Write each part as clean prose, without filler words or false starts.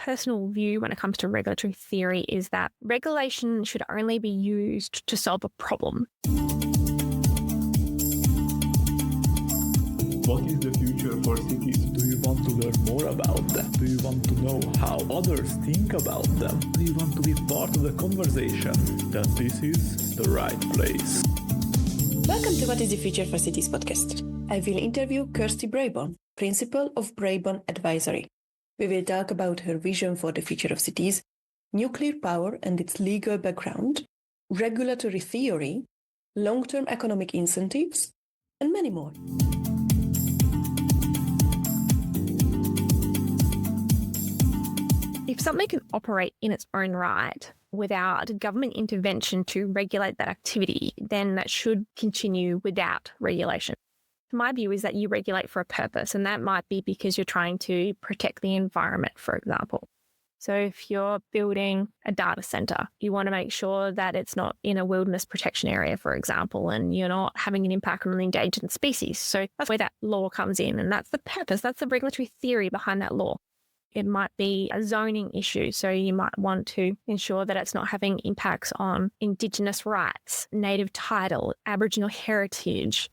personal view when it comes to regulatory theory is that regulation should only be used to solve a problem. What is the future for cities? Do you want to learn more about them? Do you want to know how others think about them? Do you want to be part of the conversation? Then this is the right place. Welcome to What is the Future for Cities podcast. I will interview Kirsty Braybon, principal of Braybon Advisory. We will talk about her vision for the future of cities, nuclear power and its legal background, regulatory theory, long-term economic incentives, and many more. If something can operate in its own right without government intervention to regulate that activity, then that should continue without regulation. My view is that you regulate for a purpose, and that might be because you're trying to protect the environment, for example. So if you're building a data center, you want to make sure that it's not in a wilderness protection area, for example, and you're not having an impact on endangered species. So that's where that law comes in, and that's the purpose. That's the regulatory theory behind that law. It might be a zoning issue. So you might want to ensure that it's not having impacts on Indigenous rights, native title, Aboriginal heritage,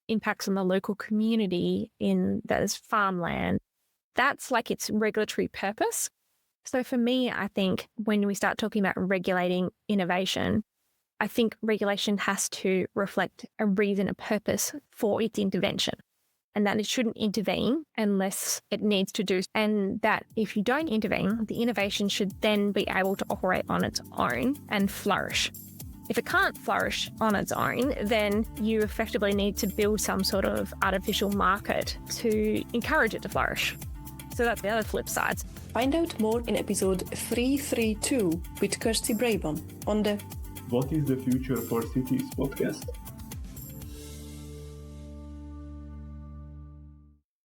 impacts on the local community in those farmland. That's like its regulatory purpose. So for me, I think when we start talking about regulating innovation, I think regulation has to reflect a reason, a purpose for its intervention. And that it shouldn't intervene unless it needs to do. And that if you don't intervene, the innovation should then be able to operate on its own and flourish. If it can't flourish on its own, then you effectively need to build some sort of artificial market to encourage it to flourish. So that's the other flip side. Find out more in episode 332 with Kirsty Braybon on the What is the future for cities podcast.